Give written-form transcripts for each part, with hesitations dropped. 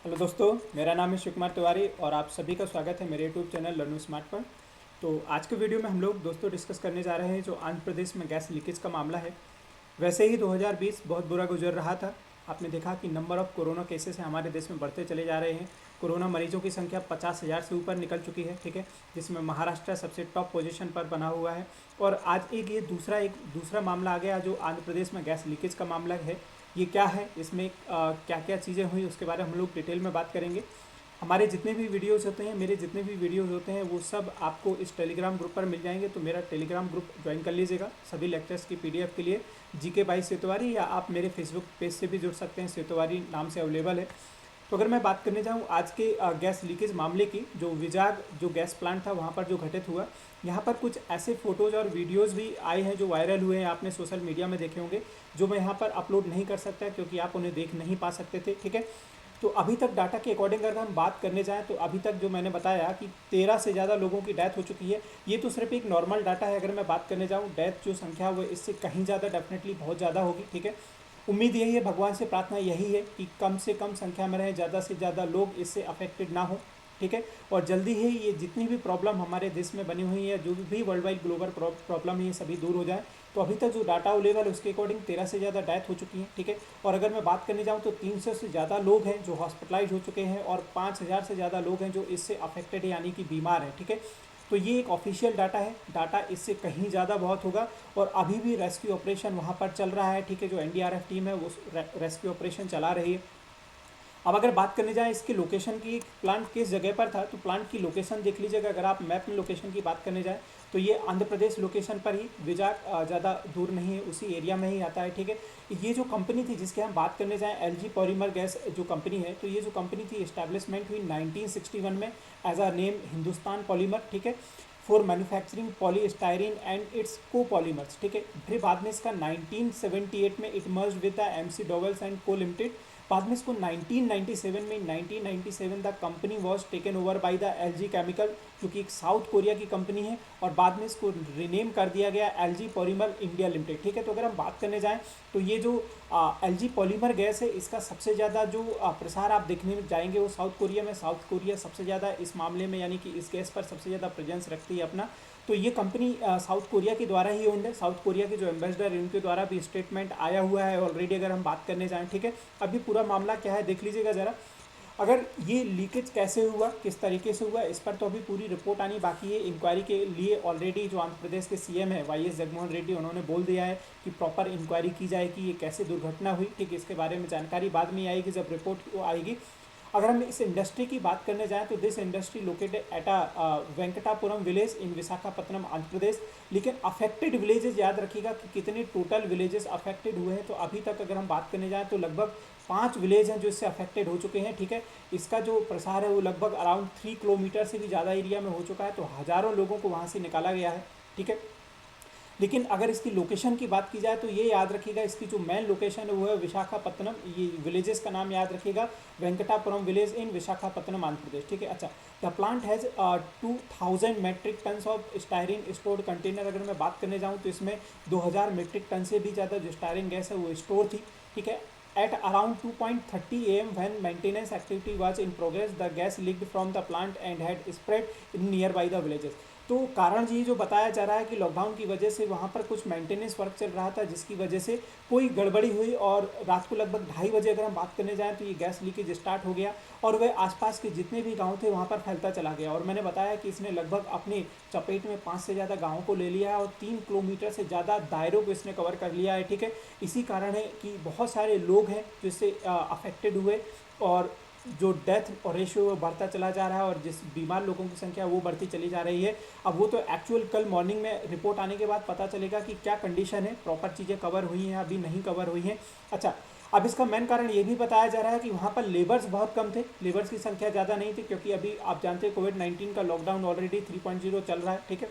Hello दोस्तों, मेरा नाम है शिव कुमार तिवारी और आप सभी का स्वागत है मेरे यूट्यूब चैनल लर्निंग स्मार्ट पर। तो आज के वीडियो में हम लोग दोस्तों डिस्कस करने जा रहे हैं जो आंध्र प्रदेश में गैस लीकेज का मामला है। वैसे ही 2020 बहुत बुरा गुजर रहा था। आपने देखा कि नंबर ऑफ़ कोरोना केसेस हैं हमारे देश में बढ़ते चले जा रहे हैं। कोरोना मरीजों की संख्या 50,000 से ऊपर निकल चुकी है, ठीक है, जिसमें महाराष्ट्र सबसे टॉप पोजीशन पर बना हुआ है। और आज एक दूसरा मामला आ गया जो आंध्र प्रदेश में गैस लीकेज का मामला है। ये क्या है, इसमें क्या क्या चीज़ें हुई उसके बारे में हम लोग डिटेल में बात करेंगे। हमारे जितने भी वीडियोस होते हैं, मेरे जितने भी वीडियोस होते हैं वो सब आपको इस टेलीग्राम ग्रुप पर मिल जाएंगे। तो मेरा टेलीग्राम ग्रुप ज्वाइन कर लीजिएगा सभी लेक्चर्स की पीडीएफ के लिए। जीके बाई सेतवारी, या आप मेरे फेसबुक पेज से भी जुड़ सकते हैं, सेतवारी नाम से अवेलेबल है। तो अगर मैं बात करने जाऊँ आज के गैस लीकेज मामले की, जो विजाग जो गैस प्लांट था वहाँ पर जो घटित हुआ, यहाँ पर कुछ ऐसे फ़ोटोज़ और वीडियोज़ भी आए हैं जो वायरल हुए हैं, आपने सोशल मीडिया में देखे होंगे, जो मैं यहाँ पर अपलोड नहीं कर सकता क्योंकि आप उन्हें देख नहीं पा सकते थे, ठीक है। तो अभी तक डाटा के अकॉर्डिंग अगर हम बात करने जाएँ तो अभी तक जो मैंने बताया कि 13 से ज़्यादा लोगों की डेथ हो चुकी है। ये तो सिर्फ एक नॉर्मल डाटा है। अगर मैं बात करने जाऊँ डेथ जो संख्या वो इससे कहीं ज़्यादा डेफिनेटली बहुत ज़्यादा होगी, ठीक है। उम्मीद यही है, भगवान से प्रार्थना यही है कि कम से कम संख्या में रहें, ज़्यादा से ज़्यादा लोग इससे अफेक्टेड ना हो, ठीक है। और जल्दी ही ये जितनी भी प्रॉब्लम हमारे देश में बनी हुई है, जो भी वर्ल्ड वाइड ग्लोबल प्रॉब्लम है, ये सभी दूर हो जाए। तो अभी तक जो डाटा अवेलेबल है उसके अकॉर्डिंग 13 से ज़्यादा डेथ हो चुकी है, ठीक है। और अगर मैं बात करने जाऊँ तो 300 से ज़्यादा लोग हैं जो हॉस्पिटलाइज हो चुके हैं और 5,000 से ज़्यादा लोग हैं जो इससे अफेक्टेड है, यानी कि बीमार हैं, ठीक है। तो ये एक ऑफिशियल डाटा है, डाटा इससे कहीं ज़्यादा बहुत होगा। और अभी भी रेस्क्यू ऑपरेशन वहाँ पर चल रहा है, ठीक है। जो एनडीआरएफ टीम है वो रेस्क्यू ऑपरेशन चला रही है। अब अगर बात करने जाए इसकी लोकेशन की, प्लांट किस जगह पर था, तो प्लांट की लोकेशन देख लीजिएगा। अगर आप मैप में लोकेशन की बात करने जाए तो ये आंध्र प्रदेश लोकेशन पर ही, विजाग ज़्यादा दूर नहीं है, उसी एरिया में ही आता है, ठीक है। ये जो कंपनी थी जिसके हम बात करने जाएँ, एलजी पॉलीमर गैस जो कंपनी है, तो ये जो कंपनी थी इस्टेब्लिशमेंट हुई 1961 में as a name Hindustan polymer, ठीक है, for manufacturing polystyrene and its co polymers, ठीक है। फिर बाद में इसका 1978 में it merge with the McDowell's and co limited. बाद में इसको 1997 में, 1997 the company was taken over by the LG chemical, जो कि एक साउथ कोरिया की कंपनी है। और बाद में इसको रीनेम कर दिया गया एलजी पॉलीमर इंडिया लिमिटेड, ठीक है। तो अगर हम बात करने जाएँ तो ये जो एलजी पॉलीमर गैस है, इसका सबसे ज़्यादा जो प्रसार आप देखने में जाएंगे वो साउथ कोरिया में। साउथ कोरिया सबसे ज़्यादा इस मामले में, यानी कि इस गैस पर सबसे ज़्यादा प्रेजेंस रखती है अपना। तो ये कंपनी साउथ कोरिया के द्वारा ही ओन्ड है। साउथ कोरिया के जो एम्बेसडर, इनके द्वारा भी स्टेटमेंट आया हुआ है ऑलरेडी, अगर हम बात करने जाएँ, ठीक है। अभी पूरा मामला क्या है देख लीजिएगा ज़रा। अगर ये लीकेज कैसे हुआ, किस तरीके से हुआ, इस पर तो अभी पूरी रिपोर्ट आनी बाकी है। इंक्वायरी के लिए ऑलरेडी जो आंध्र प्रदेश के सीएम है वाईएस जगनमोहन रेड्डी, उन्होंने बोल दिया है कि प्रॉपर इंक्वायरी की जाए कि ये कैसे दुर्घटना हुई, ठीक। इसके बारे में जानकारी बाद में आएगी जब रिपोर्ट आएगी। अगर हम इस इंडस्ट्री की बात करने जाएं तो this industry located at Venkatapuram village in Visakhapatnam Andhra Pradesh. लेकिन अफेक्टेड विलेजेस याद रखिएगा कि कितने टोटल विलेजेस अफेक्टेड हुए हैं। तो अभी तक अगर हम बात करने जाएं तो लगभग 5 विलेज हैं जो इससे अफेक्टेड हो चुके हैं, ठीक है। इसका जो प्रसार है वो लगभग अराउंड 3 किलोमीटर से भी ज़्यादा एरिया में हो चुका है। तो हज़ारों लोगों को वहाँ से निकाला गया है, ठीक है। लेकिन अगर इसकी लोकेशन की बात की जाए तो ये याद रखिएगा, इसकी जो मेन लोकेशन है वो है विशाखापट्टनम। ये विलेजेस का नाम याद रखिएगा, वेंकटापुरम विलेज इन विशाखापट्टनम आंध्र प्रदेश, ठीक है। अच्छा, the plant has 2000 metric tons of styrene stored container. अगर मैं बात करने जाऊँ तो इसमें 2000 मेट्रिक टन से भी ज़्यादा जो स्टायरीन गैस है वो स्टोर थी, ठीक है। At around 2:30 am when maintenance activity was in progress, the gas leaked from the plant and had spread in nearby the villages. तो कारण ये जो बताया जा रहा है कि लॉकडाउन की वजह से वहाँ पर कुछ मेंटेनेंस वर्क चल रहा था, जिसकी वजह से कोई गड़बड़ी हुई और रात को लगभग 2:30 बजे अगर हम बात करने जाएँ तो ये गैस लीकेज स्टार्ट हो गया और वह आसपास के जितने भी गांव थे वहाँ पर फैलता चला गया। और मैंने बताया कि इसने लगभग अपने चपेट में 5 से ज़्यादा गाँवों को ले लिया है और 3 किलोमीटर से ज़्यादा दायरों को इसने कवर कर लिया है, ठीक है। इसी कारण है कि बहुत सारे लोग हैं जो इससे अफेक्टेड हुए और जो डेथ और रेशियो वो बढ़ता चला जा रहा है और जिस बीमार लोगों की संख्या वो बढ़ती चली जा रही है। अब वो तो एक्चुअल कल मॉर्निंग में रिपोर्ट आने के बाद पता चलेगा कि क्या कंडीशन है, प्रॉपर चीज़ें कवर हुई हैं अभी नहीं कवर हुई हैं। अच्छा, अब इसका मेन कारण ये भी बताया जा रहा है कि वहाँ पर लेबर्स बहुत कम थे, लेबर्स की संख्या ज़्यादा नहीं थी, क्योंकि अभी आप जानते हैं कोविड-19 का लॉकडाउन ऑलरेडी 3.0 चल रहा है, ठीक है।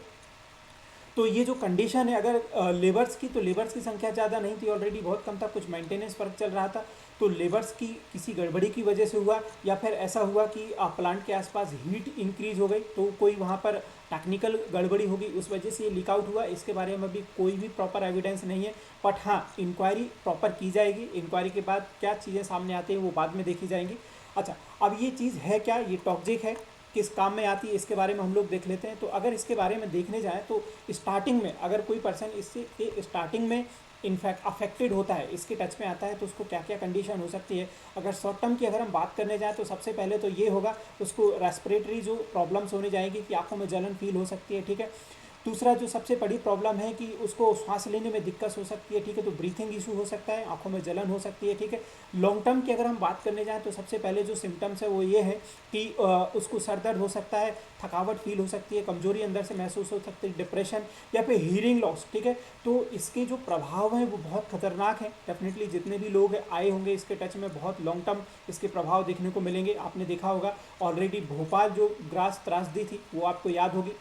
तो ये जो कंडीशन है, अगर लेबर्स की, तो लेबर्स की संख्या ज़्यादा नहीं थी, ऑलरेडी बहुत कम था, कुछ मेंटेनेंस वर्क चल रहा था। तो लेबर्स की किसी गड़बड़ी की वजह से हुआ या फिर ऐसा हुआ कि प्लांट के आसपास हीट इंक्रीज हो गई, तो कोई वहाँ पर टेक्निकल गड़बड़ी होगी, उस वजह से ये लीक आउट हुआ। इसके बारे में अभी कोई भी प्रॉपर एविडेंस नहीं है, बट हाँ, इंक्वायरी प्रॉपर की जाएगी। इंक्वायरी के बाद क्या चीज़ें सामने आती हैं वो बाद में देखी जाएंगी। अच्छा, अब ये चीज़ है क्या, ये टॉक्सिक है, किस काम में आती है, इसके बारे में हम लोग देख लेते हैं। तो अगर इसके बारे में देखने जाएँ तो स्टार्टिंग में अगर कोई पर्सन इससे स्टार्टिंग में इनफैक्ट अफेक्टेड होता है, इसके टच में आता है, तो उसको क्या क्या कंडीशन हो सकती है। अगर शॉर्ट टर्म की अगर हम बात करने जाएँ तो सबसे पहले तो ये होगा, उसको रेस्पिरेटरी जो प्रॉब्लम्स होने जाएगी कि आँखों में जलन फील हो सकती है, ठीक है। दूसरा जो सबसे बड़ी प्रॉब्लम है कि उसको सांस लेने में दिक्कत हो सकती है, ठीक है, तो ब्रीथिंग इशू हो सकता है, आंखों में जलन हो सकती है, ठीक है। लॉन्ग टर्म की अगर हम बात करने जाएं तो सबसे पहले जो सिम्टम्स है वो ये है कि उसको सर दर्द हो सकता है, थकावट फील हो सकती है, कमजोरी अंदर से महसूस हो सकती है, डिप्रेशन या फिर हीयरिंग लॉस, ठीक है। तो इसके जो प्रभाव हैं वो बहुत खतरनाक हैं। डेफिनेटली जितने भी लोग आए होंगे इसके टच में, बहुत लॉन्ग टर्म इसके प्रभाव देखने को मिलेंगे। आपने देखा होगा ऑलरेडी भोपाल जो ग्रास त्रासदी थी वो आपको याद होगी,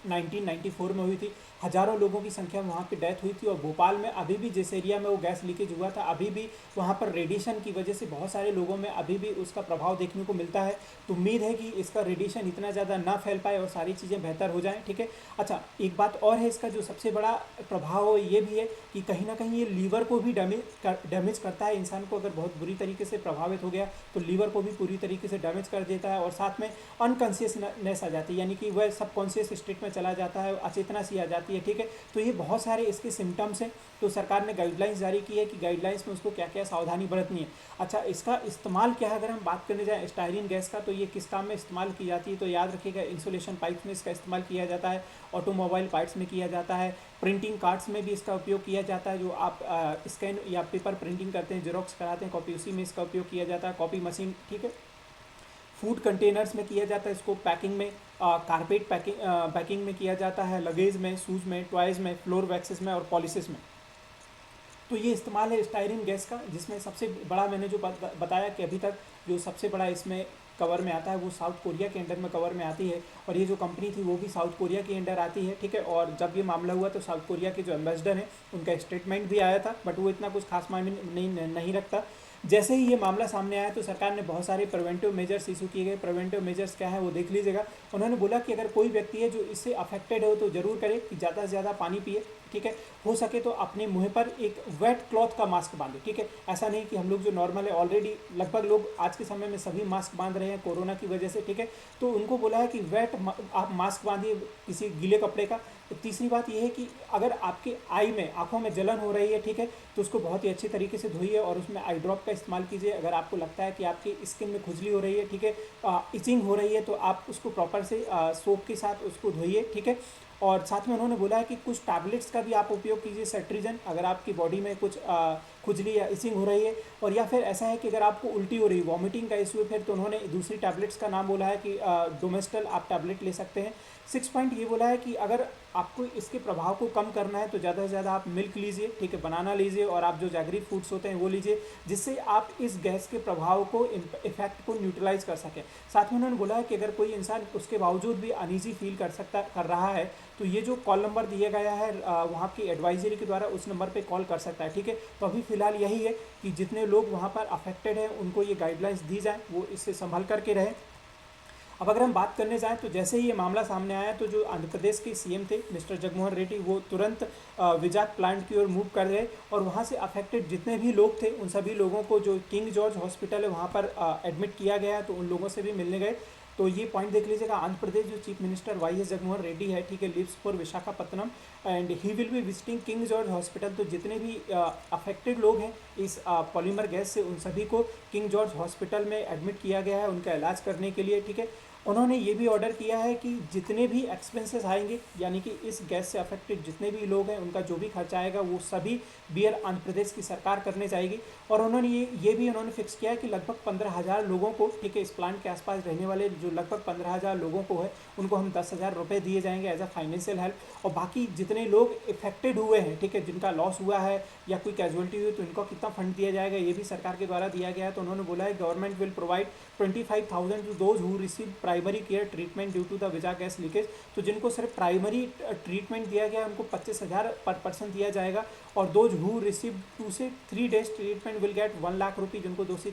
1994 में हुई थी, हज़ारों लोगों की संख्या में वहाँ पे डेथ हुई थी। और भोपाल में अभी भी जिस एरिया में वो गैस लीकेज हुआ था, अभी भी वहाँ पर रेडिएशन की वजह से बहुत सारे लोगों में अभी भी उसका प्रभाव देखने को मिलता है। तो उम्मीद है कि इसका रेडिएशन इतना ज़्यादा ना फैल पाए और सारी चीज़ें बेहतर हो जाएँ, ठीक है। अच्छा, एक बात और है, इसका जो सबसे बड़ा प्रभाव ये भी है कि कहीं ना कहीं ये लीवर को भी डैमेज करता है। इंसान को अगर बहुत बुरी तरीके से प्रभावित हो गया तो लीवर को भी पूरी तरीके से डैमेज कर देता है, और साथ में अनकॉन्शियसनेस आ जाती है, यानी कि वह सबकॉन्शियस स्टेट में चला जाता है, अचेतना सी आ जाती है, ठीक है। तो ये बहुत सारे इसके सिम्टम्स हैं। तो सरकार ने गाइडलाइंस जारी की है कि गाइडलाइंस में उसको क्या क्या सावधानी बरतनी है। अच्छा, इसका इस्तेमाल क्या है, अगर हम बात करने जाएँ स्टायरीन गैस का, तो ये किस काम में इस्तेमाल की जाती है, तो याद रखिएगा इंसुलेशन पाइप्स में इसका इस्तेमाल किया जाता है, ऑटोमोबाइल पार्ट्स में किया जाता है, प्रिंटिंग कार्ड्स में भी इसका उपयोग किया जाता है। जो आप स्कैन या पेपर प्रिंटिंग करते हैं, जेरोक्स कराते हैं कॉपी, उसी में इसका उपयोग किया जाता है, कॉपी मशीन, ठीक है। फूड कंटेनर्स में किया जाता है इसको, पैकिंग में, कारपेट पैकिंग में किया जाता है, लगेज में, शूज़ में, टॉयज़ में, फ्लोर वैक्सेस में और पॉलिसेस में। तो ये इस्तेमाल है स्टायरीन गैस का, जिसमें सबसे बड़ा मैंने जो बताया कि अभी तक जो सबसे बड़ा इसमें कवर में आता है वो साउथ कोरिया के अंडर में कवर में आती है। और ये जो कंपनी थी वो भी साउथ कोरिया के अंडर आती है, ठीक है। और जब ये मामला हुआ तो साउथ कोरिया के जो एम्बेसडर हैं उनका स्टेटमेंट भी आया था, बट वो इतना कुछ खास मायने नहीं रखता। जैसे ही ये मामला सामने आया तो सरकार ने बहुत सारे प्रिवेंटिव मेजर्स इशू किए गए। प्रिवेंटिव मेजर्स क्या है वो देख लीजिएगा। उन्होंने बोला कि अगर कोई व्यक्ति है जो इससे अफेक्टेड हो तो ज़रूर करे कि ज़्यादा से ज़्यादा पानी पिए, ठीक है। हो सके तो अपने मुँह पर एक वेट क्लॉथ का मास्क बांधे, ठीक है। ऐसा नहीं कि हम लोग जो नॉर्मल है, ऑलरेडी लगभग लोग आज के समय में सभी मास्क बांध रहे हैं कोरोना की वजह से, ठीक है। तो उनको बोला है कि आप मास्क बांधिए किसी गीले कपड़े का। तो तीसरी बात यह है कि अगर आपके आई में, आंखों में जलन हो रही है, ठीक है, तो उसको बहुत ही अच्छी तरीके से धोइए और उसमें आई ड्रॉप का इस्तेमाल कीजिए। अगर आपको लगता है कि आपकी स्किन में खुजली हो रही है, ठीक है, इचिंग हो रही है, तो आप उसको प्रॉपर से सोप के साथ उसको धोइए, ठीक है। और साथ में उन्होंने बोला है कि कुछ टैबलेट्स का भी आप उपयोग कीजिए, सेट्रिजन, अगर आपकी बॉडी में कुछ खुजली या इचिंग हो रही है। और या फिर ऐसा है कि अगर आपको उल्टी हो रही है, वॉमिटिंग का इशू है, फिर तो उन्होंने दूसरी टैबलेट्स का नाम बोला है कि डोमेस्टल आप टैबलेट ले सकते हैं। 6 पॉइंट ये बोला है कि अगर आपको इसके प्रभाव को कम करना है तो ज़्यादा से ज़्यादा आप मिल्क लीजिए, ठीक है, बनाना लीजिए, और आप जो जैगरी फूड्स होते हैं वो लीजिए, जिससे आप इस गैस के प्रभाव को, इफेक्ट को न्यूट्रलाइज कर सकें। साथ में उन्होंने बोला है कि अगर कोई इंसान उसके बावजूद भी अनईजी फील कर रहा है तो ये जो कॉल नंबर दिया गया है वहाँ की एडवाइजरी के द्वारा, उस नंबर पे कॉल कर सकता है, ठीक है। तो अभी फ़िलहाल यही है कि जितने लोग वहाँ पर अफेक्टेड हैं उनको ये गाइडलाइंस दी जाए, वो इससे संभल करके रहे। अब अगर हम बात करने जाएँ तो जैसे ही ये मामला सामने आया तो जो आंध्र प्रदेश के सीएम थे मिस्टर जगनमोहन रेड्डी, वो तुरंत विजाक प्लांट की ओर मूव कर गए और वहाँ से अफेक्टेड जितने भी लोग थे उन सभी लोगों को, जो किंग जॉर्ज हॉस्पिटल है वहाँ पर एडमिट किया गया, तो उन लोगों से भी मिलने गए। तो ये पॉइंट देख लीजिएगा, आंध्र प्रदेश जो chief minister Y S Jaganmohan Reddy है, ठीक है, lives for Visakhapatnam and he will be visiting King George hospital. तो जितने भी अफेक्टेड लोग हैं इस पॉलीमर गैस से, उन सभी को किंग जॉर्ज हॉस्पिटल में एडमिट किया गया है उनका इलाज करने के लिए, ठीक है। उन्होंने ये भी ऑर्डर किया है कि जितने भी एक्सपेंसेस आएंगे, यानी कि इस गैस से अफेक्टेड जितने भी लोग हैं उनका जो भी खर्चा आएगा वो सभी बियर आंध्र प्रदेश की सरकार करने जाएगी। और उन्होंने ये भी उन्होंने फिक्स किया है कि लगभग 15,000 लोगों को, ठीक है, इस प्लांट के आसपास रहने वाले जो लगभग 15,000 लोगों को है उनको हम 10,000 रुपये दिए जाएंगे एज अ फाइनेंशियल हेल्प। और बाकी जितने लोग इफेक्टेड हुए हैं, ठीक है, जिनका लॉस हुआ है या कोई कैजुअलिटी हुई, तो इनको कितना फंड दिया जाएगा ये भी सरकार के द्वारा दिया गया है। तो उन्होंने बोला है government will provide 25,000 to those who receive primary care treatment due to the Vizag gas leakage. तो जिनको सिर्फ प्राइमरी ट्रीटमेंट दिया गया उनको 25,000 पर पर्सन दिया जाएगा। और दोज हु रिसीव 2 से 3 days treatment will get 1 lakh रुपये, जिनको 2 से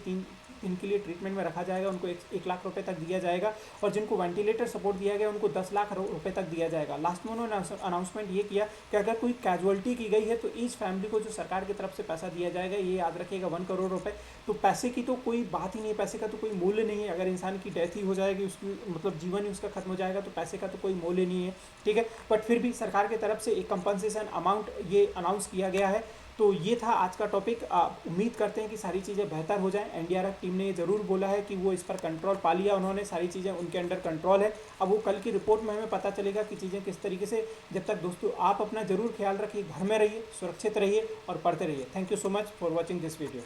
दिन के लिए ट्रीटमेंट में रखा जाएगा उनको 1 लाख रुपए तक दिया जाएगा, और जिनको वेंटिलेटर सपोर्ट दिया गया उनको 10 लाख रुपए तक दिया जाएगा। लास्ट में उन्होंने अनाउंसमेंट ये किया कि अगर कोई कैजुअलिटी की गई है तो ईच फैमिली को जो सरकार की तरफ से पैसा दिया जाएगा, ये याद रखिएगा 1 करोड़ रुपए। तो पैसे की तो कोई बात ही नहीं है, पैसे का तो कोई मूल्य नहीं है। अगर इंसान की डेथ ही हो जाएगी, उसकी मतलब जीवन ही उसका खत्म हो जाएगा, तो पैसे का तो कोई मूल्य नहीं है, ठीक है। बट फिर भी सरकार की तरफ से एक कंपनसेशन अमाउंट ये अनाउंस किया गया है। तो ये था आज का टॉपिक। उम्मीद करते हैं कि सारी चीज़ें बेहतर हो जाएं। एनडीआरएफ टीम ने ये ज़रूर बोला है कि वो इस पर कंट्रोल पा लिया उन्होंने, सारी चीज़ें उनके अंडर कंट्रोल है। अब वो कल की रिपोर्ट में हमें पता चलेगा कि चीज़ें किस तरीके से। जब तक दोस्तों आप अपना ज़रूर ख्याल रखिए, घर में रहिए, सुरक्षित रहिए और पढ़ते रहिए। Thank you so much for watching this video.